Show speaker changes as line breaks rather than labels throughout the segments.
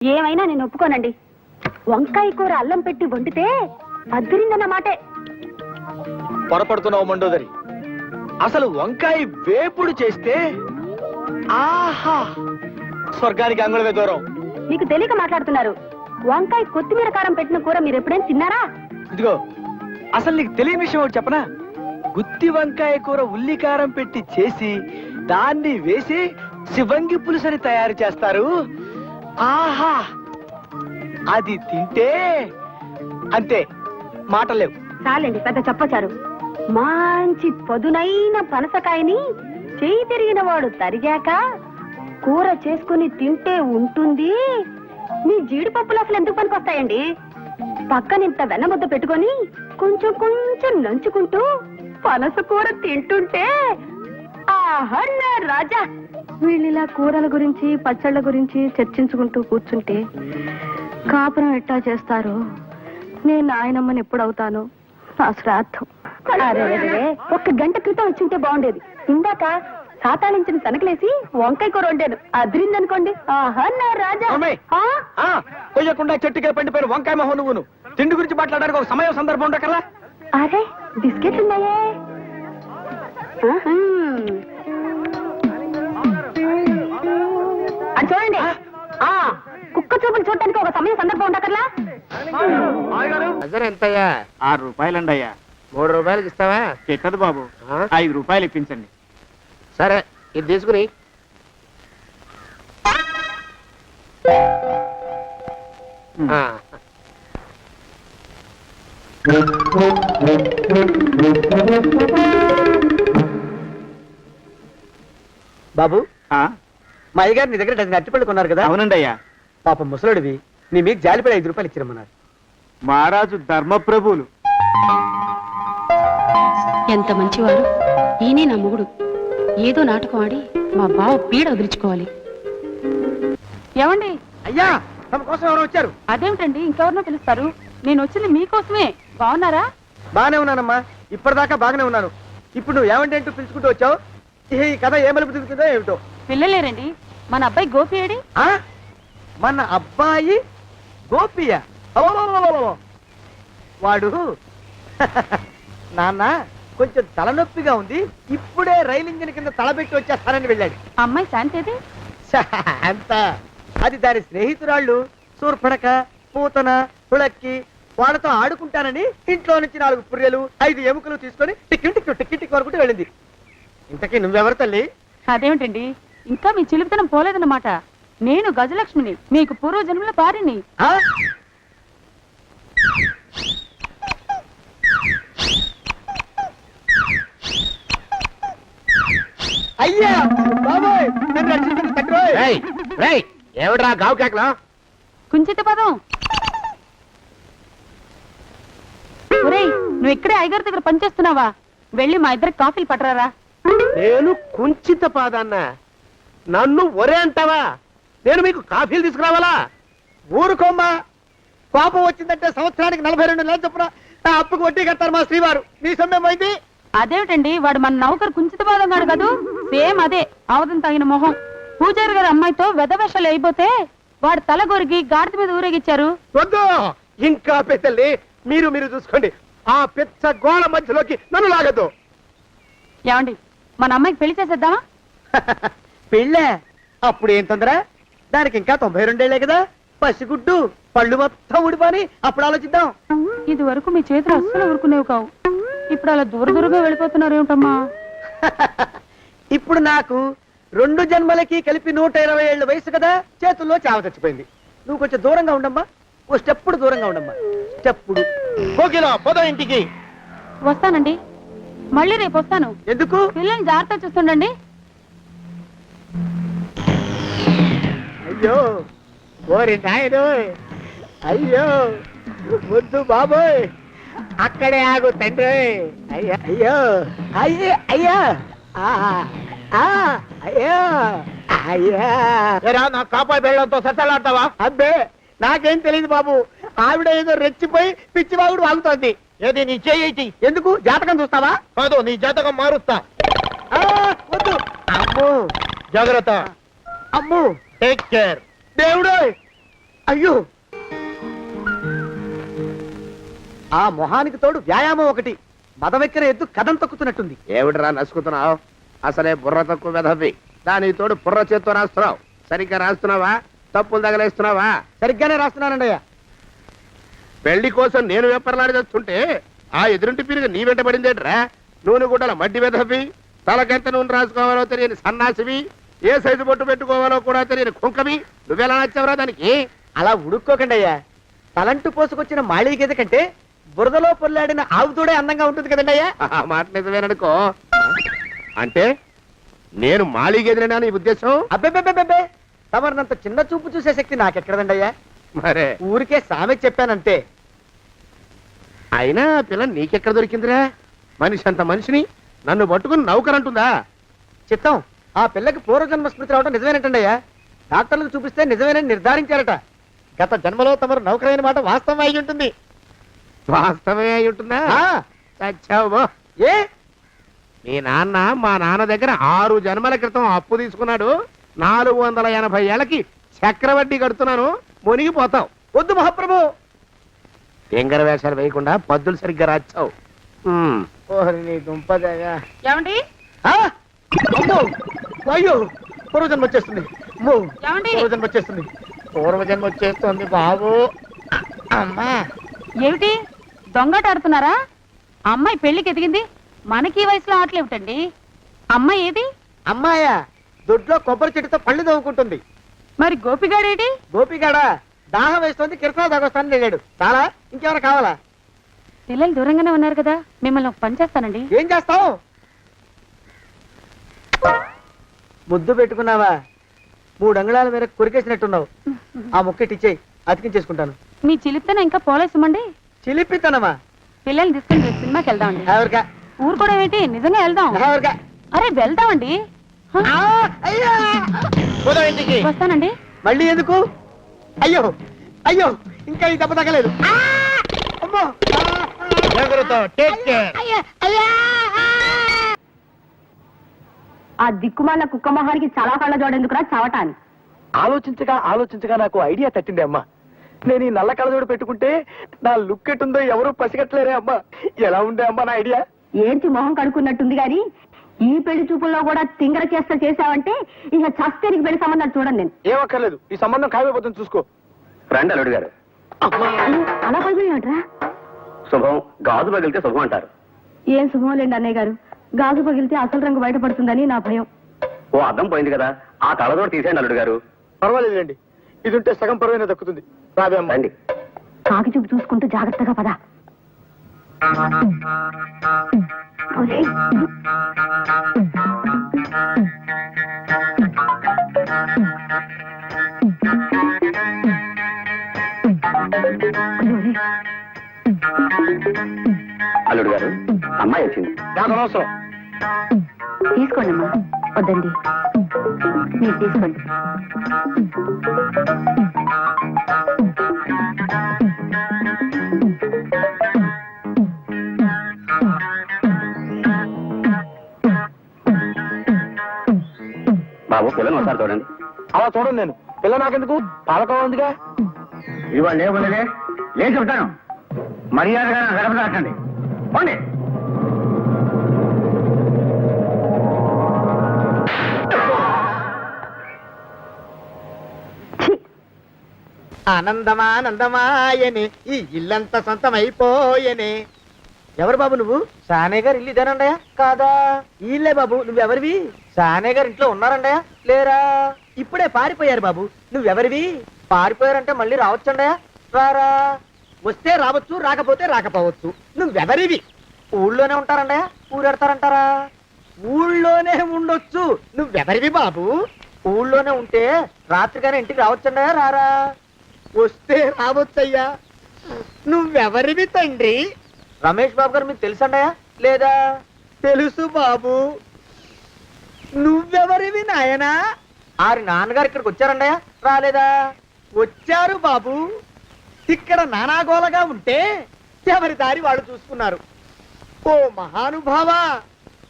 ఏమైనా నేను ఒప్పుకోనండి. వంకాయ కూర అల్లం పెట్టి వండితే అద్దరిందన్న మాటే.
పొరపడుతున్నావు మండోదరి. అసలు వంకాయ వేపుడు చేస్తే ఆహా, స్వర్గానికి అంగుళమే దూరం.
మీకు తెలియక మాట్లాడుతున్నారు. వంకాయ కొత్తిమీర కారం పెట్టిన కూర మీరు ఎప్పుడైనా తిన్నారా?
ఇదిగో, అసలు నీకు తెలియని విషయం ఒకటి చెప్పనా? గుత్తి వంకాయ కూర ఉల్లి కారం పెట్టి చేసి దాన్ని వేసి శివంగి పులుసని తయారు చేస్తారు. ఆహా, అది తింటే అంతే, మాటలేవు.
చాలండి, పెద్ద చెప్పచారు. మంచి పదునైన పనసకాయని చేయి తిరిగిన వాడు తరిగాక కూర చేసుకుని తింటే ఉంటుంది. మీ జీడిపప్పులు అసలు ఎందుకు పనికొస్తాయండి? పక్కనింత వెన్నముద్ద పెట్టుకొని కొంచెం కొంచెం నంచుకుంటూ పనస కూర తింటుంటే ఆహా నా రాజా. వీళ్ళిలా కూరల గురించి పచ్చళ్ళ గురించి చర్చించుకుంటూ కూర్చుంటే కాపురం ఎట్టా చేస్తారు? నేను నాయనమ్మని ఎప్పుడవుతాను? నా శ్రాద్ధం. ఒక్క గంట క్రితం వచ్చింటే బాగుండేది. ఇందాక సాతాళించిన తనకలేసి వంకాయ కూర వండాను, అదిరిందనుకోండి. ఆహా నా రాజా.
కొయ్యకుండా చెట్టుకే పండిపోయిన వంకాయ మొహం నువ్వును. తిండి గురించి మాట్లాడడానికి ఒక సమయం సందర్భం ఉండకల్లా.
అరే, బిస్కెట్లు ఉన్నాయే. అది చూడండి, కుక్క చూపులు చూడటానికి ఒక సమయం సందర్భం ఉండకల్లా.
ఎంతయ్యా?
6 రూపాయలండి అయ్యా.
3 రూపాయలకి ఇస్తావా?
చెట్టదు బాబు, 5 రూపాయలు ఇప్పించండి.
సరే, ఇది తీసుకుని.
బాబు,
ఆ?
మా అయ్యగారు నీ దగ్గర డజన్ అరటిపళ్ళు కొన్నారు కదా?
అవునండి అయ్యా.
పాపం ముసలుడివి, నీ మీకు జాలిపడి 5 రూపాయలు ఇచ్చిరమ్మన్నారు.
మహారాజు ధర్మప్రభువులు.
ఎంత మంచివారు. ఈయనే నా మొగుడు. ఏదో నాటకం ఆడి మా బావ పీడ వదిలించుకోవాలి.
ఏమండి?
అయ్యా, తమ కోసం ఎవరు వచ్చారు?
అదేమిటండి, ఇంకెవరినో పిలుస్తారు? నేను వచ్చింది మీకోసమే. బాగున్నారా?
బాగానే ఉన్నానమ్మా, ఇప్పటిదాకా బాగానే ఉన్నాను. ఇప్పుడు నువ్వు ఏమంటే అంటూ పిలుచుకుంటూ వచ్చావు. ఈ కథ ఏమలుపు తిరుగుతుందో ఏమిటో.
పిల్లలేరండి. మన అబ్బాయి గోపి ఏడి?
మన అబ్బాయి గోపియ? వాడు నాన్న కొంచెం తలనొప్పిగా ఉంది, ఇప్పుడే రైలు ఇంజిన్ కింద తలబెట్టి వచ్చేస్తానని వెళ్ళాడు.
అమ్మాయి శాంతేది?
అంత అది దాని స్నేహితురాళ్ళు సూర్పణక, పూతన, తుళక్కి. వాళ్ళతో ఆడుకుంటానని ఇంట్లో నుంచి 4 పుర్రెలు 5 ఎముకలు తీసుకొని టిక్కి టిక్కి టిక్కి టిక్కి వరకుంటూ వెళ్ళింది. ఇంతకీ నువ్వెవరు తల్లి?
అదేమిటండి, ఇంకా మీ చిలుపుతనం పోలేదన్నమాట. నేను గజలక్ష్మిని, మీకు పూర్వజన్మల భార్యని.
అయ్యా బాబోయ్, నన్ను రక్షించండి తండ్రోయ్.
ఏమిట్రా గావు కేకలో?
కుంచిత పదం. ఒరేయ్, నువ్వు ఇక్కడే అయ్యగారి దగ్గర పనిచేస్తున్నావా? వెళ్ళి మా ఇద్దరికి కాఫీలు పట్టరారా.
నేను కుంచిత పాదాన్న, నన్ను ఒరే అంటావా? నేను మీకు కాఫీలు తీసుకురావాలా?
ఊరుకోమ్మా, కోపం వచ్చిందంటే సంవత్సరానికి 42 నెలలు చొప్పున నా అప్పుకు వడ్డీ కట్టారు మా శ్రీవారు. నీ సొమ్మేం పోయింది?
అదేమిటండి, వాడు మన నౌకరు కుంచిత పాదం కాడు కదూ. సేమ్ అదే, ఆవదం తగిన మొహం. పూజారి గారి అమ్మాయితో వెధవేషాలు అయిపోతే వాడు తల గొరిగి గాడిద మీద ఊరేగిచ్చారు.
వద్దు, ఇంకా పెద్దల్ని మీరు చూసుకోండి. ఆ పెద్ద గోళ మధ్యలోకి నన్ను లాగద్దు.
ఏమండి, మన అమ్మాయికి పెళ్లి చేసేద్దామా?
పెళ్ళే? అప్పుడు ఏం తొందర? దానికి ఇంకా 92 ఏళ్లే కదా. పసిగుడ్డు పళ్ళు మొత్తం ఊడిపోని అప్పుడు ఆలోచిద్దాం.
ఇది వరకు మీ చేతులు అస్సలు ఊరుకునేవి కావు. ఇప్పుడు అలా దూరంగా వెళ్ళిపోతున్నారు ఏమిటమ్మా?
ఇప్పుడు నాకు 2 జన్మలకి కలిపి 120 ఏళ్ళ వయసు కదా, చేతుల్లో చావ చచ్చిపోయింది. నువ్వు కొంచెం దూరంగా ఉండమ్మా, ఓ స్టెప్పుడు దూరంగా ఉండమ్మా. స్టెప్పుడు
పోదా ఇంటికి.
వస్తానండి, మళ్ళీ రేపు వస్తాను.
ఎందుకు?
పిల్లల్ని జాగ్రత్త చూస్తుండండి.
అయ్యో ఓరి నాయను, అయ్యో వద్దు బాబోయ్, అక్కడే ఆగు తండ్రి. అయ్యా
అయ్యో అయ్యే అయ్యా అయ్యో అయ్యా.
నా కాపాయి బెళ్ళంతో సత్తలాడతావా?
అబ్బే, నాకేం తెలియదు బాబు. ఆవిడ ఏదో రెచ్చిపోయి పిచ్చివాగుడు వాగుతోంది.
ఏది నీ చేయి?
ఎందుకు? జాతకం చూస్తావా?
కాదు, నీ జాతకం మారుస్తా.
వద్దు. అమ్మో,
జాగ్రత్త.
అమ్మో,
టేక్ కేర్.
దేవుడు
అయ్యో
ఆ మొహానికి తోడు వ్యాయామం ఒకటి మదవెక్కిన ఎద్దు కథం తొక్కుతున్నట్టుంది.
ఏమిటిరా నసుకుతున్నావు? అసలే బుర్ర తక్కువ వెధవి. దానికి తోడు బుర్ర చేత్తో రాస్తున్నావు. సరిగ్గా రాస్తున్నావా? తప్పులు తగలేస్తున్నావా?
సరిగ్గానే రాస్తున్నానండి అయ్యా.
పెళ్లి కోసం నేను వెప్పర్లాడి తెస్తుంటే ఆ ఎదురింటి పిరుగు నీ వెంట పడిందేట్రా? నూనె గుడ్డల మడ్డి వెధవి, తలకెంత నూనె రాసుకోవాలో తెలియని సన్నాసివి, ఏ సైజు బొట్టు పెట్టుకోవాలో కూడా తెలియని కుంకవి, నువ్వెలా నచ్చావురా దానికి?
అలా ఉడుక్కోకండి అయ్యా. తలంటు పోసుకొచ్చిన మాళీ గేదె కంటే బురదలో పొల్లాడిన ఆవు తోడే అందంగా ఉంటుంది కదండి అయ్యా.
ఆ మాట నిజమేననుకో. అంటే నేను మాళీగెదిరినా నీ ఉద్దేశం?
అబ్బెబ్బెబ్బెబ్బే, తమరినంత చిన్న చూపు చూసే శక్తి నాకెక్కడదండి అయ్యా.
మరే
ఊరికే సామె చెప్పానంతే.
అయినా ఆ పిల్ల నీకెక్కడ దొరికిందిరా? మనిషి అంత మనిషిని నన్ను పట్టుకుని నౌకరంటుందా?
చిత్తం, ఆ పిల్లకి పూర్వజన్మ స్మృతి రావడం నిజమేనటండి అయ్యా. డాక్టర్లకు చూపిస్తే నిజమేనని నిర్ధారించారట. గత జన్మలో తమరు నౌకరైన మాట వాస్తవం అయి ఉంటుంది.
వాస్తవమే అయి ఉంటుందా?
ఆ,
చచ్చావు.
ఏ
మీ నాన్న మా నాన్న దగ్గర 6 జన్మల క్రితం అప్పు తీసుకున్నాడు. 480 ఏళ్ళకి చక్రవడ్డీ కడుతున్నాను. మునిగిపోతావు.
వద్దు మహాప్రభు.
ఎంగర వేషాలు వేయకుండా పద్దులు సరిగ్గా రాచావు.
ఓహరి నీ దుంపదగా.
ఏమండి
ఆ? అమ్మో! అయ్యో, పూర్వజన్మ వచ్చేస్తుంది. అమ్మో,
ఏమండి?
పూర్వజన్మ వచ్చేస్తుంది.
పూర్వజన్మ వచ్చేస్తుంది బాబు.
అమ్మా,
ఏమిటి దొంగట ఆడుతున్నారా? అమ్మాయి పెళ్లికి ఎదిగింది, మనకి ఈ వయసులో ఆటలేమిటండి? అమ్మాయి ఏది?
అమ్మాయా దొడ్లో కొబ్బరి చెట్టుతో పళ్ళు తవ్వుకుంటుంది.
మరి గోపిగాడేటి?
గోపిగాడ దాహం వేస్తుంది, కిరసనాలు తాగొస్తానని వెళ్ళాడు. చాలా, ఇంకేమైనా కావాలా?
పిల్లలు దూరంగానే ఉన్నారు కదా, మిమ్మల్ని ఒక పని చేస్తానండి.
ఏం చేస్తావు? ముద్దు పెట్టుకున్నావా? 3 అంగుళాల మేర కొరికేసినట్టున్నావు. ఆ ముక్కటిచ్చేయి, అతికించేసుకుంటాను.
మీ చిలిపితేనే ఇంకా పోలేసమండి.
చిలిపితనమా?
పిల్లల్ని తీసుకుని రేపు సినిమాకి వెళ్దామండి.
ఎవరికా?
ఊరు కూడా ఏంటి, నిజంగా వెళ్దాం.
ఎవరికా?
అరే వెళ్దామండి. హ,
ఆ, అయ్యా! పోదాం ఇంటికి.
వస్తానండి.
మళ్ళీ ఎందుకు? అయ్యో అయ్యో, ఇంకా ఈ దెబ్బ తగ్గలేదు. ఆ! అమ్మో! ఆ దిక్కుమాల కుక్క మొహానికి చాలా కళ్ళ జోడెందుకురా చావటాన్ని. ఆలోచించగా నాకు ఐడియా తట్టింది అమ్మా. నేను ఈ నల్ల కళ్ళజోడు పెట్టుకుంటే నా లుక్ ఎట్టుందో ఎవరు పసిగట్టలేరే అమ్మా. ఎలా ఉండే అమ్మా నా ఐడియా?
ఏంటి మొహం కడుక్కున్నట్టుంది గాని ఈ పెళ్లి చూపుల్లో కూడా తింగర చేస్తా చేసావంటే ఇక చస్తే నీకు పెళ్లి సంబంధాలు చూడండి నేను.
ఏమక్కర్లేదు, ఈ సంబంధం ఖాయమైపోతుంది, చూసుకో.
రండి అల్లుడు గారు.
అయ్యో, అలా పగిలినట్రా?
శుభం గాజు పగిలితే శుభం అంటారు.
ఏం శుభం లేండి అన్నయ్య గారు. గాజు పగిలితే అసలు రంగు బయటపడుతుందని నా భయం.
ఓ అద్దం పోయింది కదా, ఆ కళ్ళజోడు తీసేయండి అల్లుడు గారు.
పర్వాలేదులేండి, ఇది ఉంటే సగం పరువైనా దక్కుతుంది. రాబే అమ్మా.
రండి.
కాకి చూపు చూసుకుంటూ జాగ్రత్తగా పద. ఒరేయ్, ఒరేయ్,
అల్లుడు గారు, అమ్మాయి వచ్చింది.
నాకు అనవసరం.
తీసుకోండి అమ్మా. వద్దండి, మీరు తీసుకోండి.
బాబు పిల్లలు ఒకసారి చూడండి.
అలా చూడండి, నేను పిల్ల నాకెందుకు, పాలకోవ ఉందిగా.
ఇవాళ లేవలేదే లేచి ఉంటాను. మర్యాదగా గడప దాటండి. పోండి.
ఆనందమానందమాయని ఈ ఇల్లంతా సొంతమైపోయనే. ఎవరు బాబు నువ్వు? సానే గారు ఇల్లు ఇదేనండయా? కాదా? ఇల్లే బాబు. నువ్వెవరివి? సానే గారు ఇంట్లో ఉన్నారండయా? లేరా? ఇప్పుడే పారిపోయారు బాబు. నువ్వెవరివి? పారిపోయారంటే మళ్ళీ రావచ్చండయా? రారా? వస్తే రావచ్చు, రాకపోతే రాకపోవచ్చు. నువ్వెవరివి? ఊళ్ళోనే ఉంటారండయా? ఊరెడతారంటారా? ఊళ్ళోనే ఉండొచ్చు. నువ్వెవరివి బాబు? ఊళ్ళోనే ఉంటే రాత్రిగానే ఇంటికి రావచ్చండయా? రారా? వస్తే రావచ్చయ్యా. నువ్వెవరివి తండ్రి? రమేష్ బాబు గారు మీకు తెలుసండయా? లేదా? తెలుసు బాబు. నువ్వెవరివి నాయనా? ఆరి నాన్నగారు ఇక్కడికి వచ్చారండయా? రాలేదా? వచ్చారు బాబు. ఇక్కడ నానాగోలగా ఉంటే ఎవరి దారి వాళ్ళు చూసుకున్నారు. ఓ మహానుభావ,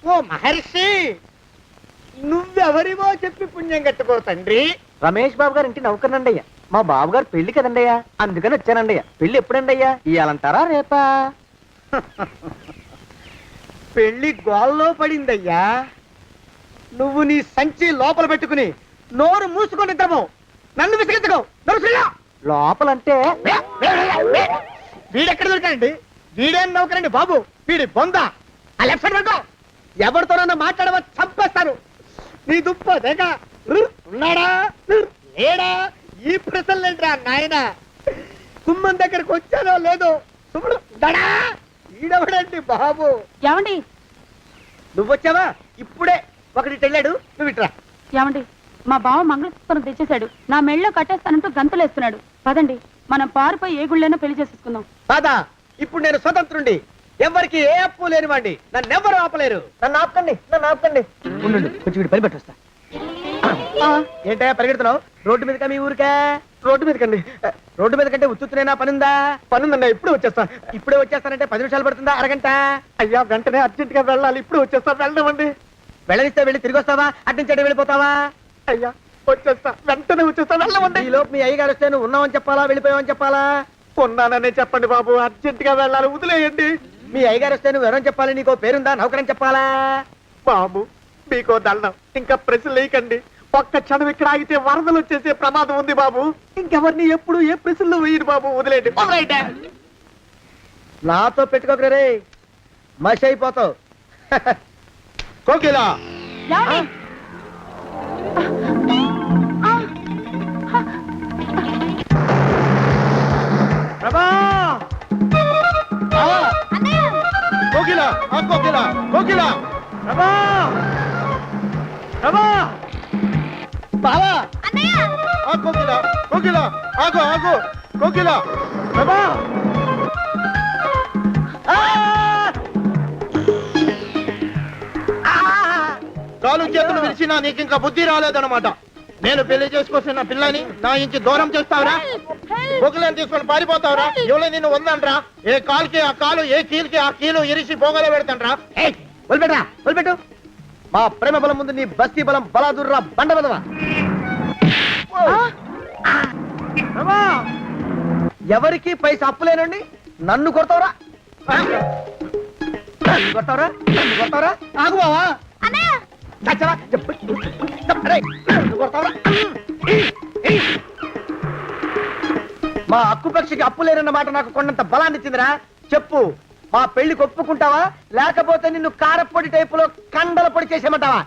ఓ మహర్షి, నువ్వెవరివో చెప్పి పుణ్యం కట్టుకో తండ్రి. రమేష్ బాబు గారు ఇంటి నౌకర్నండయ్యా. మా బాబుగారు పెళ్లి కదండి అయ్యా, అందుకని వచ్చానండి అయ్యా. పెళ్లి ఎప్పుడండి అయ్యా, ఇయ్యాలంటారా రేపా? పెళ్లి గోల్లో పడిందయ్యా. నువ్వు నీ సంచి లోపల పెట్టుకుని నోరు మూసుకొని నిద్రపో, నన్ను విసిగించకు. లోపలంటే వీడెక్కడ దొరికాడండి? వీడేం నౌకరండి బాబు, వీడి బొంద. ఆ లెఫ్ట్ సైడ్ పెట్టుకో. ఎవరితోనన్నా మాట్లాడవా చంపేస్తాను. నీ దుప్ప దేక ఉన్నాడా లేడా ఈ ప్రశ్నలేంట్రా నాయన. కుమ్మం దగ్గరకు వచ్చానో లేదో చూడు. దడా ఈడవడండి బాబు.
ఏమండి
నువ్వొచ్చావా? ఇప్పుడే ఒకటి వెళ్ళాడు, నువ్వు ఇట్రా.
ఏమండి మా బావ మంగళసూత్రం తెచ్చేశాడు, నా మెళ్ళో కట్టేస్తానంటూ గంతులేస్తున్నాడు. పదండి మనం పారిపోయి ఏ గుళ్ళైనా పెళ్లి చేసేసుకుందాం.
కాదా, ఇప్పుడు నేను స్వతంత్రుండి, ఎవరికి ఏ అప్పు లేనివాడి, నన్ను ఎవరు ఆపలేరు. నన్ను ఆపకండి, నన్ను ఆపకండి. ఉండు, కొంచెం వీడు పని పెట్టొస్తా. ఏంటయ్యా పరిగెడుతున్నావు? రోడ్డు మీదకా మీ ఊరికా? రోడ్డు మీదకండి. రోడ్డు మీద కంటే ఉత్తునేనా పనుందా? పనుందన్నా, ఇప్పుడే వచ్చేస్తా. ఇప్పుడే వచ్చేస్తానంటే 10 నిమిషాలు పడుతుందా, అరగంట? అయ్యా వెంటనే అర్జెంట్ గా వెళ్ళాలి, ఇప్పుడు వచ్చేస్తా. వెళ్ళమండి. వెళ్ళనిస్తే వెళ్ళి తిరిగి వస్తావా, అట్నుంచి వెళ్ళిపోతావా? అయ్యా వచ్చేస్తా, వెంటనే వచ్చేస్తా. వెళ్ళమండి. ఈ లోపు మీ అయ్యగారు వస్తే నువ్వు ఉన్నావని చెప్పాలా, వెళ్ళిపోయావని చెప్పాలా? ఉన్నాననే చెప్పండి బాబు, అర్జెంట్ గా వెళ్ళాలి, వదిలేయండి. మీ అయ్యగారు వస్తే నువ్వు ఎవరని చెప్పాలి? నీకో పేరుందా, నౌకరని చెప్పాలా? బాబు మీకో దండం, ఇంకా ప్రశ్నలు వేయకండి. ఒక్క క్షణం ఇక్కడ ఆగితే వరదలు వచ్చేసే ప్రమాదం ఉంది బాబు. ఇంకెవరిని ఎప్పుడు ఏ ప్రశ్నలు వేయరు బాబు, వదిలేండి. నాతో పెట్టుకోకరే రే, మషి అయిపోతావు. కోకిలా
ఏమండి?
ప్రభా, కోకిలా, కోకిలా, కోకిలా, ప్రభా, ప్రభా, బావా, కోకిలా, కోకిలా, ఆగు, ఆగు, కోకిలా, ప్రభా. కాలు చేతులు విరిచినా నీకు ఇంకా బుద్ధి రాలేదన్నమాట. నేను పెళ్లి చేసుకొస్తున్న పిల్లని నా ఇంచి దూరం చేస్తావురా? బొగ్గులను తీసుకొని పారిపోతావురా? ఎవరో నిన్ను ఉందంట్రా? ఏ కాలుకి ఆ కాలు, ఏ కీలుకి ఆ కీలు ఇరిచి బొగలో పెడతాంట్రా? వదిలిపెట్టరా, వదిలిపెట్టు. మా ప్రేమ బలం ముందు నీ బస్తీ బలం బలాదుర్రా, బండ బలవా. ఎవరికి పైసా అప్పులేనండి, నన్ను కొడతావురా? నన్ను కొడతావురా, నన్ను కొడతావురా? ఆగు బావా. చచ్చరా, నన్ను కొడతావురా? మా అక్కుపక్షికి అప్పు లేనన్న మాట నాకు కొండంత బలాన్ని ఇచ్చిందిరా. చెప్పు, మా పెళ్లికి ఒప్పుకుంటావా, లేకపోతే నిన్ను కారపొడి టైపులో కండల పొడి చేసేమంటావా?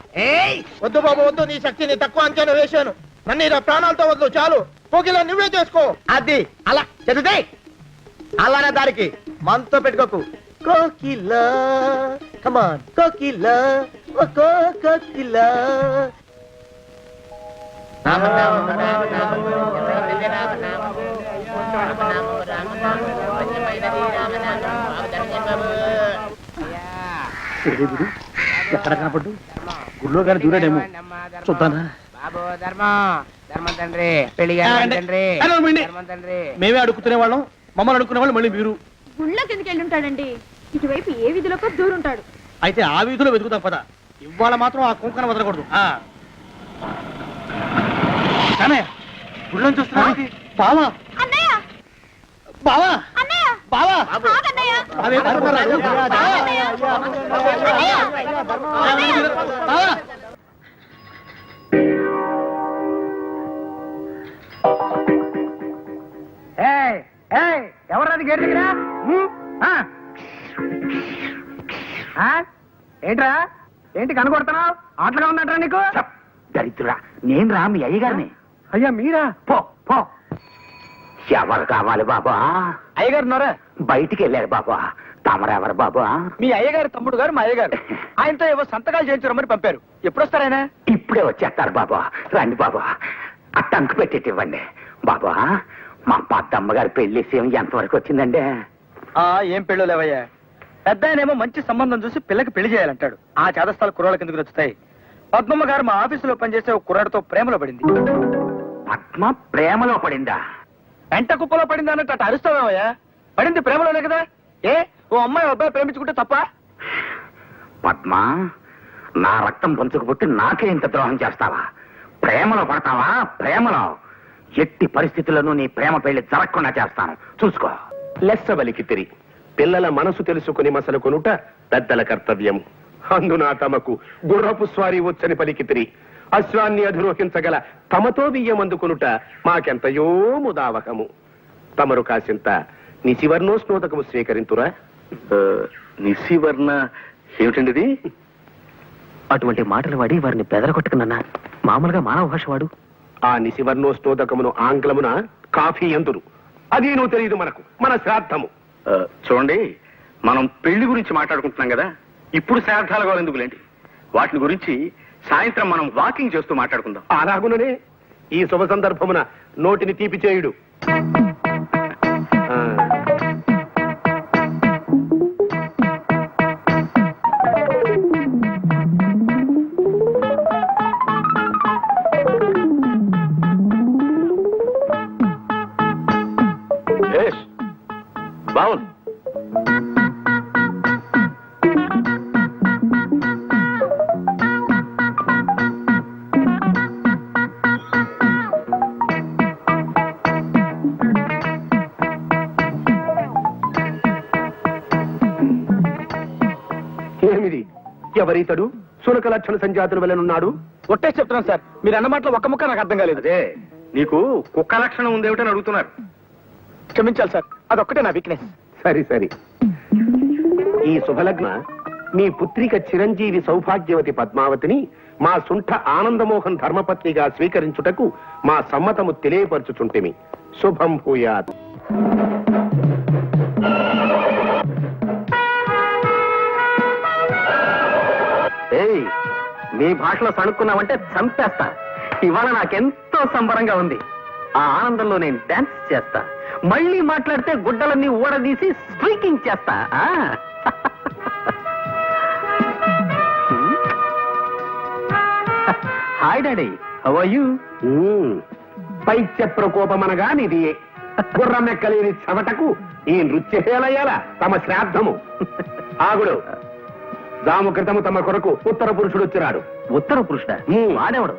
వద్దు బాబు వద్దు, నీ శక్తిని తక్కువ అంచనా వేశాను. నన్ను ఇలా ప్రాణాలతో వద్దు, చాలు. కోకిలా నువ్వే చేసుకో. అది అలా చదివితే అలానే దారికి మనతో పెట్టుకోకు. కోకిలా కమాన్, కోకిలా, ఓ కోకిలా. ఎక్కడ కనపడ్డు? గుళ్ళో కానీ దూరాడేమో, చూద్దానా? మేమే అడుగుతునే వాళ్ళం, మమ్మల్ని అడుక్కునే వాళ్ళు మళ్ళీ మీరు.
గుళ్ళో కిందకి వెళ్ళి ఉంటాడండి, ఇటువైపు ఏ వీధిలోకి దూరుంటాడు.
అయితే ఆ వీధిలో వెతుకుతాం పద. ఇవాళ మాత్రం ఆ కుంకన వదలకూడదు. గుళ్ళని చూస్తున్నా బావా, బావా, బావా, ఎవరది గేట్ దగ్గర? ఏంట్రా, ఏంటి కనుకొడుతున్నావు? ఆటలుగా ఉందంటారా నీకు?
దరిద్రుడా, నేను రా మీ అయ్యగారిని.
అయ్యా మీరా?
పో పో. ఎవరు కావాలి బాబా?
అయ్యగారు ఉన్నారా?
బయటికి వెళ్ళారు బాబా. తమరెవరు బాబా?
మీ అయ్యగారు తమ్ముడు గారు మా అయ్యగారు. ఆయనతో ఏవో సంతకాలు చేయించరమ్మని పంపారు. ఎప్పుడు వస్తారాయన?
ఇప్పుడే వచ్చేస్తారు బాబా. రండి బాబా, ఆ టంకు పెట్టేటి ఇవ్వండి బాబా. మా పెద్దమ్మ గారి పెళ్లి విషయం ఎంతవరకు వచ్చిందండి?
ఏం పెళ్ళో లేవయ్యా. పెద్ద ఆయనేమో మంచి సంబంధం చూసి పిల్లకి పెళ్లి చేయాలంటాడు. ఆ చేదస్థాలు కుర్రాళ్ళ కిందకు నచ్చుతాయి. పద్మమ్మ గారు మా ఆఫీసులో పనిచేసే ఒక కుర్రాడితో ప్రేమలో పడింది.
పద్మ ప్రేమలో పడిందా?
వెంట కుప్పలో పడింది అన్నట్టు అటు అరుస్తావేమయ్యా. పడింది ప్రేమలోనే కదా. ఏ ఓ అమ్మాయి అబ్బాయి ప్రేమించుకుంటే తప్ప?
పద్మ, నా రక్తం పంచుకు పుట్టి నాకే ఇంత ద్రోహం చేస్తావా? ప్రేమలో పడతావా? ప్రేమలో ఎట్టి పరిస్థితుల్లోనూ నీ ప్రేమ పెళ్లి జరగకుండా చేస్తాను, చూసుకో.
లెస్సవలికితిరి పిల్లల మనసు తెలుసుకుని మసలు కొనుట పెద్దల కర్తవ్యం. అందున తమకు గుర్రపు స్వారీ వచ్చని పలికితిరి. అశ్వాన్ని అధిరోహించగల తమతో బియ్యం అందుకొనుట మాకెంతయో ముదావకము. తమరు కాసింత నిశివర్ణోస్నోదకము స్వీకరింతురా.
నిశివర్ణ ఏమిటండిది? అటువంటి మాటలు వాడి వారిని బెదరగొట్టుకున్నా. మామూలుగా మానవ భాష వాడు.
ఆ నిశివర్ణోస్నోదకమును ఆంగ్లమున కాఫీ ఎందురు. అది నువ్వు తెలియదు మనకు, మన శ్రాద్ధము.
చూడండి, మనం పెళ్లి గురించి మాట్లాడుకుంటున్నాం కదా, ఇప్పుడు శ్రాద్ధాల గోలు ఎందుకులేండి, వాటిని గురించి సాయంత్రం మనం వాకింగ్ చేస్తూ మాట్లాడుకుందాం.
అలాగుననే ఈ శుభ సందర్భమున నోటిని తీపి చేయుడు.
బావుంది.
ఏమిది? ఎవరితడు? సునక లక్షణ సంజాతుల వలెనున్నాడు.
ఒట్టేసి చెప్తున్నాను సార్, మీరు అన్న మాటలో ఒక్క ముక్క నాకు అర్థం కాలేదు.
అదే నీకు కుక్క లక్షణం ఉందేమిటని అడుగుతున్నారు.
క్షమించాలి సార్, అదొక్కటే నా వీక్నెస్.
సరి సరి. ఈ శుభలగ్న మీ పుత్రిక చిరంజీవి సౌభాగ్యవతి పద్మావతిని మా సుంఠ ఆనందమోహన్ ధర్మపత్నిగా స్వీకరించుటకు మా సమ్మతము తెలియపరచుచుంటిమి. శుభం భూయాత్.
ఏయ్, మీ భాషలో సణుక్కున్నావంటే చంపేస్తా. ఇవాళ నాకెంతో సంబరంగా ఉంది. ఆ ఆనందంలో నేను డాన్స్ చేస్తా. మళ్ళీ మాట్లాడితే గుడ్డలన్నీ ఊడదీసి స్ట్రీకింగ్ చేస్తా. Hi daddy, how are you?
పైత్య ప్రకోపమనగా నిది గుర్రమెక్కలేని చవటకు ఈ నృత్యశేలయ్యాల తమ శ్రాద్ధము. ఆగుడు. దాము క్రితము తమ కొరకు ఉత్తర పురుషుడు వచ్చినాడు.
ఉత్తర పురుషుడా? వాడేవాడు?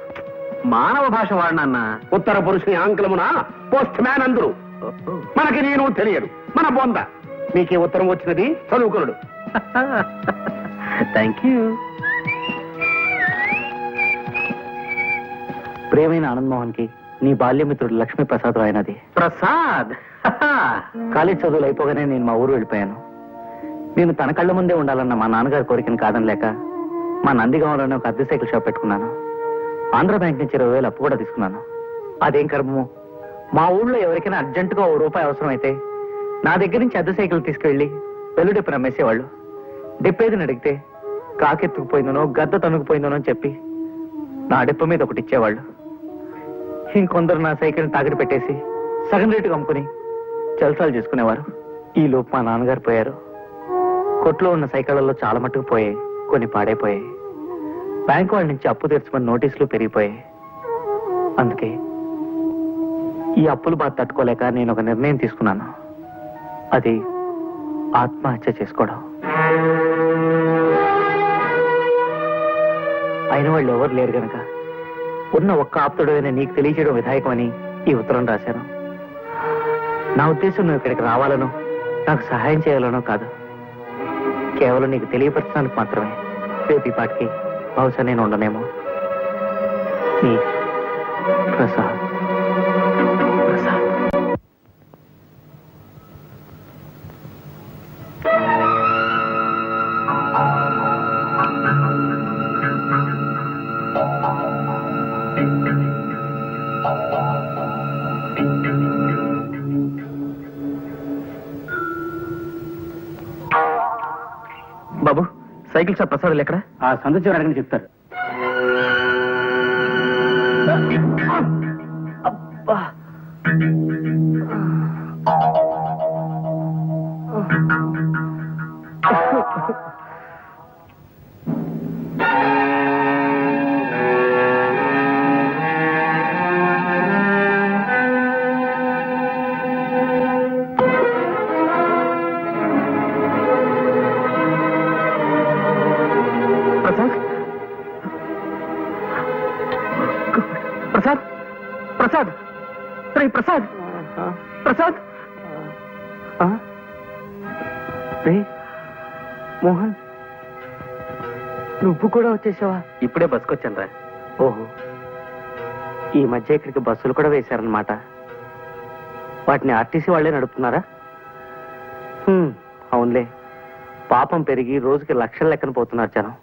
మానవ భాష వాడినన్న.
ఉత్తర పురుషుని ఆంగ్లమున పోస్ట్ మ్యాన్ అందరు. మనకి నేను తెలియదు, మన బొంద. మీకే ఉత్తరం వచ్చినది, చదువుకున్నాడు.
Thank you.
ప్రియమైన ఆనందమోహన్ కి నీ బాల్యమిత్రుడు లక్ష్మీ ప్రసాద్ రాయనది.
ప్రసాద్.
కాలేజ్ చదువులు అయిపోగానే నేను మా ఊరు వెళ్ళిపోయాను. నేను తన కళ్ళ ముందే ఉండాలన్న మా నాన్నగారి కోరికను కాదనలేక మా నందిగాంలోనే ఒక అద్దె సైకిల్ షాప్ పెట్టుకున్నాను. ఆంధ్ర బ్యాంక్ నుంచి 20,000 అప్పు కూడా తీసుకున్నాను. అదేం కర్మము, మా ఊళ్ళో ఎవరికైనా అర్జెంటుగా ₹1 అవసరమైతే నా దగ్గర నుంచి అద్దె సైకిల్ తీసుకువెళ్ళి వెల్లుడెప్పు నమ్మేసేవాళ్ళు. డెప్పేదిని అడిగితే కాకెత్తుకుపోయిందనో గద్ద తనుకుపోయిందనో అని చెప్పి నా డెప్ప మీద ఒకటి ఇచ్చేవాళ్ళు. ఇంకొందరు నా సైకిల్ని తాకట్టు పెట్టేసి సగం రేటుగా అమ్ముకుని జల్సాలు చేసుకునేవారు. ఈ లోపు మా నాన్నగారు పోయారు. కొట్లో ఉన్న సైకిళ్లలో చాలా మట్టుకు పోయాయి, కొన్ని పాడైపోయాయి. బ్యాంకు వాళ్ళ నుంచి అప్పు తెచ్చుకుని నోటీసులు పెరిగిపోయాయి. అందుకే ఈ అప్పులు బాధ తట్టుకోలేక నేను ఒక నిర్ణయం తీసుకున్నాను. అది ఆత్మహత్య చేసుకోవడం. అయిన వాళ్ళు ఎవరు లేరు గనక ఉన్న ఒక్క ఆప్తుడైన నీకు తెలియచేయడం విధాయకమని ఈ ఉత్తరం రాశాను. నా ఉద్దేశం నువ్వు ఇక్కడికి రావాలనో నాకు సహాయం చేయాలనో కాదు, కేవలం నీకు తెలియపరచడానికి మాత్రమే. రేపు ఈ పాటికి బహుశా నేను ఉండనేమో. నీ ప్రసాద్. ప్రసాద్.
బాబు, సైకిల్ షాప్ ప్రసాద్ ఎక్కడ?
ఆ సందు చివర అడగని చెప్తారు. అబ్బా.
ప్రసాద్, ప్రసాద్, ఒరే ప్రసాద్, ప్రసాద్.
మోహన్, నువ్వు కూడా వచ్చేసావా?
ఇప్పుడే బస్కొచ్చాను రా.
ఓహో, ఈ మధ్య ఇక్కడికి బస్సులు కూడా వేశారనమాట. వాటిని ఆర్టీసీ వాళ్ళే నడుపుతున్నారా? అవునులే, పాపం పెరిగి రోజుకి లక్షల లెక్కన పోతున్నారు జనం.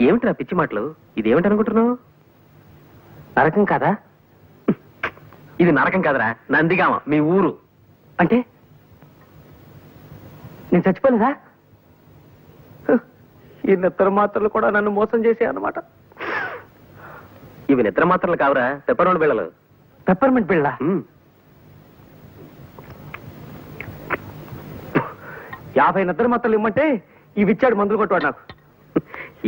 ఏమిటి నా పిచ్చి మాటలు? ఇదేమిటి అనుకుంటున్నావు?
నరకం కాదా?
ఇది నరకం కాదురా, నందిగామ, మీ ఊరు.
అంటే నేను చచ్చిపోలేదా? ఈ నిద్ర మాత్రలు కూడా నన్ను మోసం చేసే అన్నమాట.
ఇవి నిద్ర మాత్రలు కావురా, పెప్పరోళ్ళు బిళ్ళలు.
పెప్పర్మెంట్ బిళ్ళ? 50 నిద్ర మాత్రలు ఇమ్మంటే ఇవి ఇచ్చాడు మందులు కొట్టువాడు నాకు.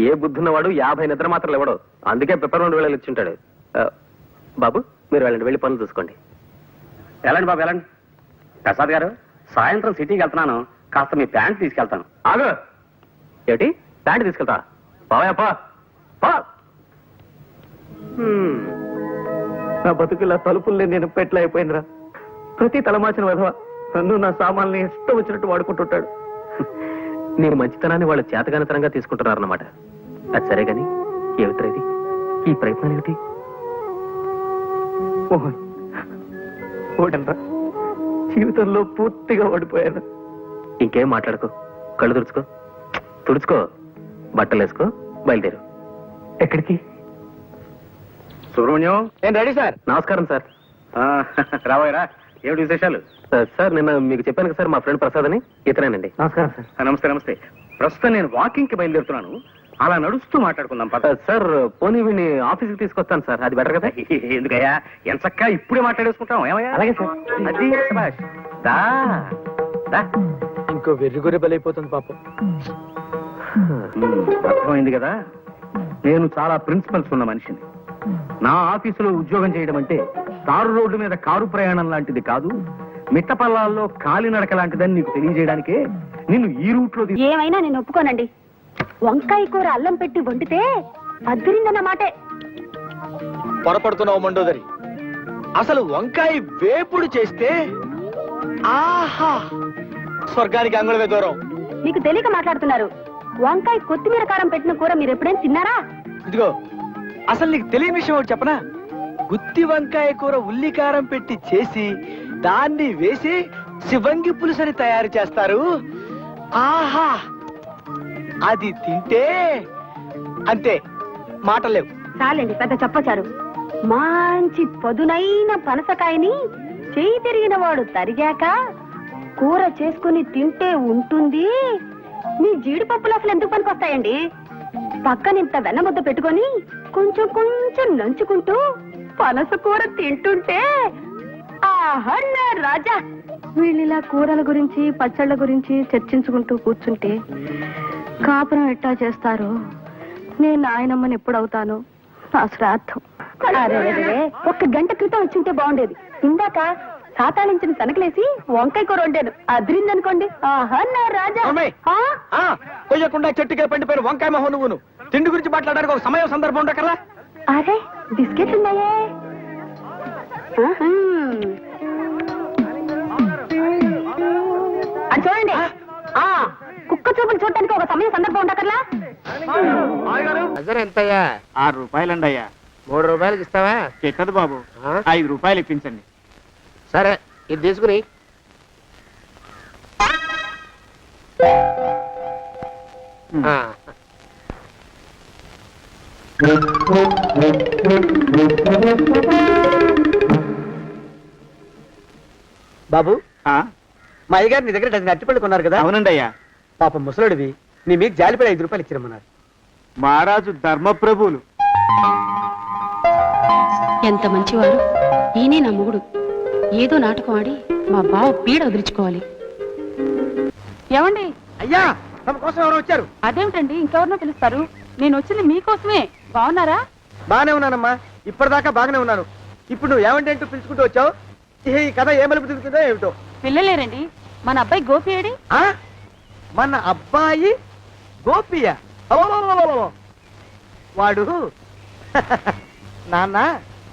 ఏ బుద్ధున్నవాడు 50 నిద్ర మాత్రలు ఇవ్వడు, అందుకే పెప్పరోళ్ళు బిళ్ళలు ఇచ్చుంటాడు. బాబు మీరు వెళ్ళండి, వెళ్ళి పనులు చూసుకోండి.
వెళ్ళండి బాబు, వెళ్ళండి. ప్రసాద్ గారు, సాయంత్రం సిటీకి వెళ్తున్నాను, కాస్త మీ ప్యాంట్ తీసుకెళ్తాను.
ఆగు. ఏమిటి ప్యాంట్ తీసుకెళ్తా? బావయ్యప్పా.
నా బతుకులా తలుపుల్ని నేను పెట్ల అయిపోయిందిరా. ప్రతి తలమాచిన విధవ నన్ను నా సామాన్ని ఇష్టం వచ్చినట్టు వాడుకుంటుంటాడు.
నీ మంచితనాన్ని వాళ్ళు చేతగానితనంగా తీసుకుంటున్నారన్నమాట. అది సరే గాని ఏమిట్రా ఇది? ఈ ప్రయత్నం ఏమిటి?
మోహన్, ఓడనరా, జీవితంలో పూర్తిగా ఓడిపోయాను.
ఇంకేం మాట్లాడుకో, కళ్ళు తుడుచుకో, తుడుచుకో, బట్టలు వేసుకో, బయలుదేరు.
ఎక్కడికి?
సుబ్రహ్మణ్యం,
నేను రెడీ సార్.
నమస్కారం సార్.
రాబోయరా, ఏమిటి విశేషాలు?
సార్ నిన్న మీకు చెప్పాను కదా సార్, మా ఫ్రెండ్ ప్రసాద్ అని, ఇతనేనండి.
నమస్కారం సార్.
నమస్తే నమస్తే. ప్రస్తుతం నేను వాకింగ్ కి బయలుదేరుతున్నాను, అలా నడుస్తూ మాట్లాడుకుందాం పద.
సార్ పోనీ వీడిని ఆఫీస్కి తీసుకొస్తాను సార్, అది బెటర్ కదా?
ఎందుకయ్యా, ఎంచక్కా ఇప్పుడే మాట్లాడేసుకుంటాం. ఏమయ్యా?
అలాగే సార్.
అది శభాష్. దా, దా.
ఇంకో వెర్రిగొర్రె బలైపోతుంది పాపం.
అర్థమైంది కదా, నేను చాలా ప్రిన్సిపల్స్ ఉన్న మనిషిని. నా ఆఫీసులో ఉద్యోగం చేయడం అంటే తారు రోడ్డు మీద కారు ప్రయాణం లాంటిది కాదు, మిట్టపల్లాల్లో కాలినడక లాంటిదని నీకు తెలియజేయడానికే నిన్ను ఈ రూట్ లో
ఏమైనా నేను ఒప్పుకోనండి. వంకాయ కూర అల్లం పెట్టి వండితే అద్దరిందన్న మాటే.
పొరపడుతున్నావు మండోదరి. అసలు వంకాయ వేపుడు చేస్తే ఆహా, స్వర్గానికి అంగుళమే దూరం.
మీకు తెలియక మాట్లాడుతున్నారు. వంకాయ కొత్తిమీర కారం పెట్టిన కూర మీరు ఎప్పుడైనా తిన్నారా?
ఇదిగో, అసలు నీకు తెలియని విషయం ఒకటి చెప్పనా? గుత్తి వంకాయ కూర ఉల్లికారం పెట్టి చేసి దాన్ని వేసి శివంగి పులుసని తయారు చేస్తారు. ఆహా, అది తింటే అంతే, మాటలేవు.
చాలండి పెద్ద చెప్పచారు. మంచి పదునైన పనసకాయని చేయి తిరిగిన వాడు తరిగాక కూర చేసుకుని తింటే ఉంటుంది. మీ జీడిపప్పులు అసలు ఎందుకు పనికొస్తాయండి? పక్కనింత వెన్నముద్ద పెట్టుకొని కొంచెం కొంచెం నంచుకుంటూ పనస కూర తింటుంటే ఆహా నా రాజా. వీళ్ళిలా కూరల గురించి పచ్చళ్ళ గురించి చర్చించుకుంటూ కూర్చుంటే కాపురం ఎట్టా చేస్తారు? నేను నాయనమ్మని ఎప్పుడవుతాను? నా శ్రాద్ధం. ఒక్క గంట క్రితం వచ్చింటే బాగుండేది. ఇందాక సాతాళించిన తనకలేసి వంకాయ కూర వండాను, అదిరిందనుకోండి. ఆహా నా రాజా.
కొయ్యకుండా చెట్టుకే పండిపోయిన వంకాయ మొహం నువ్వును. తిండి గురించి మాట్లాడడానికి ఒక సమయం సందర్భం ఉండకరా?
అరే బిస్కెట్లు ఉన్నాయే. అది చూడండి, కుక్క చూపులు చూడటానికి ఒక సమయం సందర్భం ఉండకర్లా?
అజర్ ఎంతయ్యా?
6 రూపాయలండి అయ్యా.
3 రూపాయలకి ఇస్తావా?
చెట్టదు బాబు, 5 రూపాయలు ఇప్పించండి.
సరే, ఇది తీసుకుని.
బాబు,
ఆ,
మా అయ్యగారు నీ దగ్గర డజన్ అరటిపళ్ళు కొన్నారు కదా?
అవునండి అయ్యా.
పాపం ముసలుడివి, నీ మీకు జాలిపడి 5 రూపాయలు ఇచ్చిరమ్మన్నారు.
మహారాజు ధర్మప్రభువులు.
ఎంత మంచివారు. ఈయనే నా మొగుడు. ఏదో నాటకం ఆడి మా బావ పీడ వదిలించుకోవాలి. ఏమండి?
అయ్యా, తమ కోసం ఎవరు వచ్చారు?
అదేమిటండి, ఇంకెవరినో పిలుస్తారు? నేను వచ్చింది మీకోసమే. బాగున్నారా?
బాగానే ఉన్నానమ్మా, ఇప్పటిదాకా బాగానే ఉన్నాను. ఇప్పుడు నువ్వు ఏమంటే అంటూ పిలుచుకుంటూ వచ్చావు. ఈ కథ ఏ మలుపు తిరుగుతుందో ఏమిటో.
పిల్లలేరండి. మన అబ్బాయి గోపి ఏడి?
మన అబ్బాయి గోపియ? వాడు నాన్న,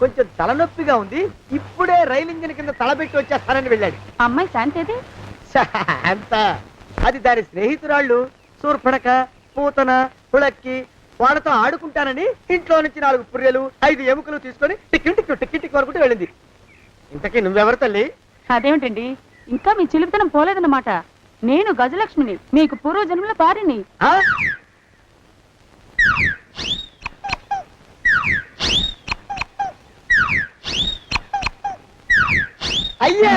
కొంచెం తలనొప్పిగా ఉంది, ఇప్పుడే రైలు ఇంజిన్ కింద తలబెట్టి వచ్చేస్తానని వెళ్ళాడు.
అమ్మాయి శాంతి ఏది?
అంత అది దాని స్నేహితురాళ్ళు సూర్పణక, పూతన, పుళక్కి వాళ్ళతో ఆడుకుంటానని ఇంట్లో నుంచి 4 పుర్రెలు 5 ఎముకలు తీసుకొని టిక్కి వరకు వెళ్ళింది. ఇంతకీ నువ్వెవరు తల్లి?
అదేమిటండి, ఇంకా మీ చిలుపుతనం పోలేదన్నమాట. నేను గజలక్ష్మిని, మీకు పూర్వజన్మల భార్యని.
ఆ? అయ్యా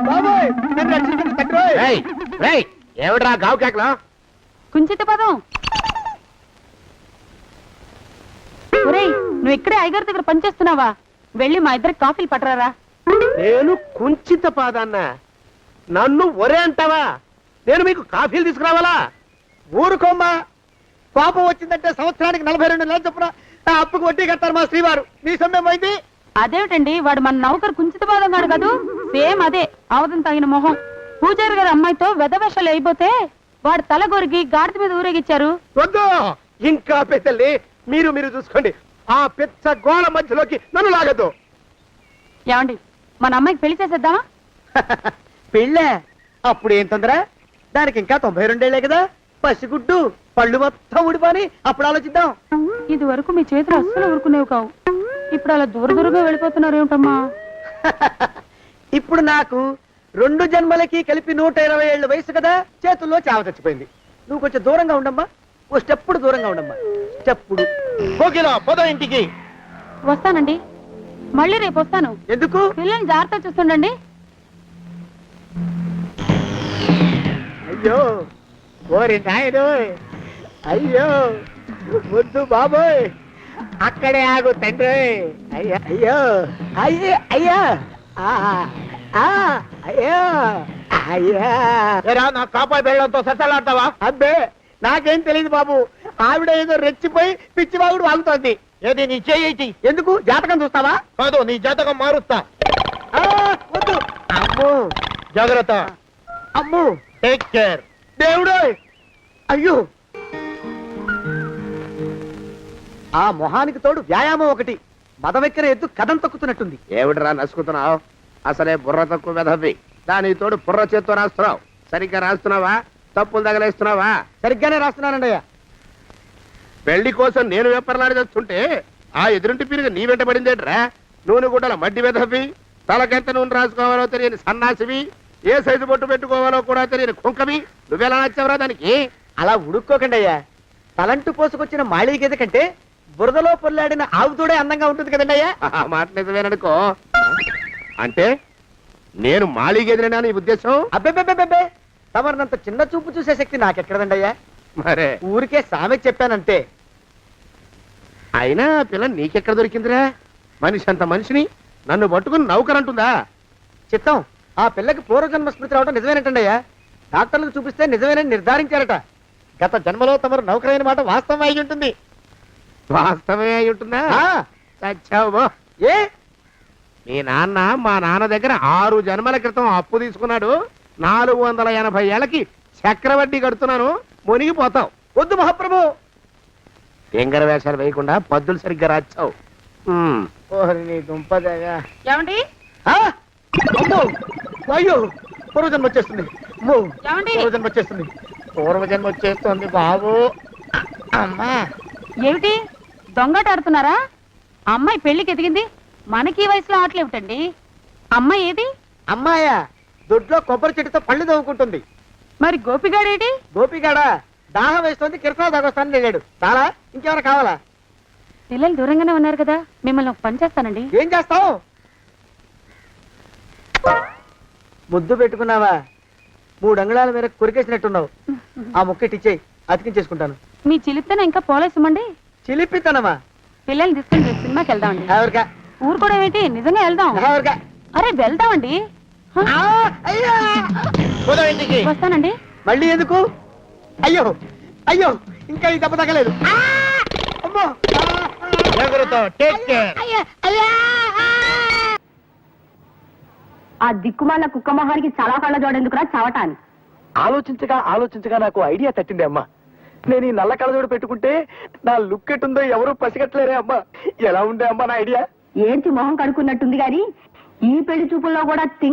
బాబోయ్, నన్ను రక్షించండి తండ్రోయ్.
ఏమిట్రా గావు కేకలో?
కుంచిత పదం. ఒరేయ్, నువ్వు ఇక్కడే అయ్యగారి దగ్గర పనిచేస్తున్నావా? వెళ్ళి మా ఇద్దరికి కాఫీలు పట్టరారా.
నేను కుంచిత పాదాన్న, నన్ను ఒరే అంటావా? నేను మీకు కాఫీలు తీసుకురావాలా?
ఊరుకోమ్మా, కోపం వచ్చిందంటే సంవత్సరానికి 42 నెలలు చొప్పున నా అప్పుకు వడ్డీ కట్టారు మా శ్రీవారు. నీ సొమ్మేం పోయింది?
అదేమిటండి, వాడు మన నౌకరు కుంచిత పాదం గాడు కదూ. సేమ్ అదే, అవతం తగిన మొహం. పూజారి గారి అమ్మాయితో వెధవేషాలు అయిపోతే వాడు తల గొరిగి గాడిద మీద ఊరేగిచ్చారు.
వద్దు, ఇంకా పెద్దల్ని మీరు చూసుకోండి. ఆ పెద్ద గోళ మధ్యలోకి నన్ను లాగద్దు.
ఏమండి, మన అమ్మాయికి పెళ్లి చేసేద్దామా?
పెళ్ళే? అప్పుడు ఏం తొందర? దానికి ఇంకా 92 ఏళ్లే కదా. పసిగుడ్డు పళ్ళు మొత్తం ఊడిపోని అప్పుడు ఆలోచిద్దాం.
ఇది వరకు మీ చేతులు అస్సలు ఊరుకునేవి కావు. ఇప్పుడు అలా దూరంగా వెళ్ళిపోతున్నారు ఏమిటమ్మా?
ఇప్పుడు నాకు 2 జన్మలకి కలిపి 120 ఏళ్ళ వయసు కదా, చేతుల్లో చావ చచ్చిపోయింది. నువ్వు కొంచెం దూరంగా ఉండమ్మా, ఓ స్టెప్పుడు దూరంగా ఉండమ్మా. స్టెప్పుడు పోదో ఇంటికి.
వస్తానండి, మళ్ళీ రేపు వస్తాను.
ఎందుకు?
పిల్లల్ని జాగ్రత్త చూస్తుండండి.
అయ్యో ఓరి నాయను, అయ్యో ముద్దు బాబోయ్, అక్కడే ఆగు తండ్రి. అయ్యా
అయ్యో అయ్యో అయ్యా అయ్యో అయ్యా.
నా కాపాయి బెళ్ళంతో సత్తలాడతావా?
అబ్బే, నాకేం తెలియదు బాబు. ఆవిడ ఏదో రెచ్చిపోయి పిచ్చివాగుడు వాగుతోంది.
ఏది నీ చేయి?
ఎందుకు? జాతకం చూస్తావా?
కాదు, నీ జాతకం మారుస్తా.
వద్దు. అమ్మో,
జాగ్రత్త.
అమ్మో,
టేక్ కేర్.
దేవుడు. అయ్యో, ఆ మొహానికి తోడు వ్యాయామం ఒకటి. మదవెక్కిన ఎద్దు కథం తొక్కుతున్నట్టుంది.
ఏమిటిరా నసుకుతున్నావు? అసలే బుర్ర తక్కువ వెధవి. దాని తోడు బుర్ర చేత్తో రాస్తున్నావు. సరిగ్గా రాస్తున్నావా? తప్పులు తగలేస్తున్నావా?
సరిగ్గానే రాస్తున్నానండి అయ్యా.
పెళ్లి కోసం నేను వెప్పర్లాడి చేస్తుంటే ఆ ఎదురింటి పీరుగా నీ వెంట పడిందేట్రా? నూనె గుడ్డల మడ్డి వెధవి, తలకెంత నూనె రాసుకోవాలో తెలియని సన్నాసివి, ఏ సైజు బొట్టు పెట్టుకోవాలో కూడా తెలియని కుంకవి. నువ్వెలా నచ్చావురా దానికి?
అలా ఉడుక్కోకండి అయ్యా. తలంటు పోసుకొచ్చిన మాళీ గేదె కంటే బురదలో పొల్లాడిన ఆవు తోడే అందంగా ఉంటుంది కదండి అయ్యా.
ఆ మాట నిజమేననుకో. అంటే నేను మాళీగెదిరినా నీ ఉద్దేశం?
అబ్బెబ్బెబ్బెబ్బే, తమరినంత చిన్న చూపు చూసే శక్తి నాకెక్కడదండి అయ్యా.
మరే
ఊరికే సామె చెప్పానంతే.
అయినా పిల్ల నీకెక్కడ దొరికిందిరా? మనిషి అంత మనిషిని నన్ను పట్టుకుని నౌకరంటుందా?
చిత్తం, ఆ పిల్లకి పూర్వజన్మ స్మృతి రావడం నిజమేనటండి అయ్యా. డాక్టర్లకు చూపిస్తే నిజమేనని నిర్ధారించారట. గత జన్మలో తమరు నౌకరైన మాట వాస్తవం అయి ఉంటుంది.
వాస్తవమే అయి ఉంటుందా? చచ్చావు.
ఏ?
మీ నాన్న మా నాన్న దగ్గర 6 జన్మల క్రితం అప్పు తీసుకున్నాడు. 480 ఏళ్ళకి చక్రవడ్డీ కడుతున్నాను. మునిగిపోతావు.
వద్దు మహాప్రభు.
ఎంగర వేషాలు వేయకుండా పద్దులు సరిగ్గా రాచావు.
ఓహరి నీ దుంపదగా.
ఏమండి?
అమ్మో, అయ్యో, పూర్వజన్మ వచ్చేస్తుంది. అమ్మో,
ఏమండి?
పూర్వజన్మ వచ్చేస్తుంది. పూర్వజన్మ వచ్చేస్తుంది బాబు. అమ్మా,
ఏమిటి దొంగట ఆడుతున్నారా? అమ్మాయి పెళ్లికి ఎదిగింది, మనకి ఈ వయసులో ఆటలేమిటండి? అమ్మాయి ఏది?
అమ్మాయా దొడ్లో కొబ్బరి చెట్టుతో పళ్ళు తవ్వుకుంటుంది.
మరి గోపిగాడేటి?
గోపిగాడ దాహం వేస్తుంది, కిరసా దాగొస్తానని వెళ్ళాడు. చాలా ఇంకేమైనా కావాలా?
పిల్లలు దూరంగానే ఉన్నారు కదా, మిమ్మల్ని ఒక పని చేస్తానండి.
ఏం చేస్తావు? ముద్దు పెట్టుకున్నావా? 3 అంగుళాల మేర కొరికేసినట్టున్నావు. ఆ ముక్కటిచ్చేయి, అతికించేసుకుంటాను.
మీ చిలిపితేనే ఇంకా పోలేసమండి.
చిలిపితనమా?
పిల్లల్ని తీసుకుని రేపు సినిమాకి వెళ్దామండి.
ఎవరికా?
ఊరు కూడా ఏంటి, నిజంగా వెళ్దాం.
ఎవరికా?
అరే వెళ్దామండి. హ?
అయ్యా, ఇంటికి
వస్తానండి.
మళ్ళీ ఎందుకు? అయ్యో అయ్యో, ఇంకా ఈ దెబ్బ తగ్గలేదు. అమ్మో,
ఆ దిక్కుమాల కుక్క మొహానికి చాలా కళ్ళ జోడెందుకురా చవటాన్ని.
ఆలోచించగా నాకు ఐడియా తట్టింది అమ్మా. నేను ఈ నల్ల కళ్ళజోడు పెట్టుకుంటే నా లుక్ ఎట్టుందో ఎవరు పసిగట్టలేరే అమ్మా. ఎలా ఉండే అమ్మా నా ఐడియా?
ఏంటి మొహం కడుక్కున్నట్టుంది గాని ఈ పెళ్లి చూపుల్లో కూడా తింగ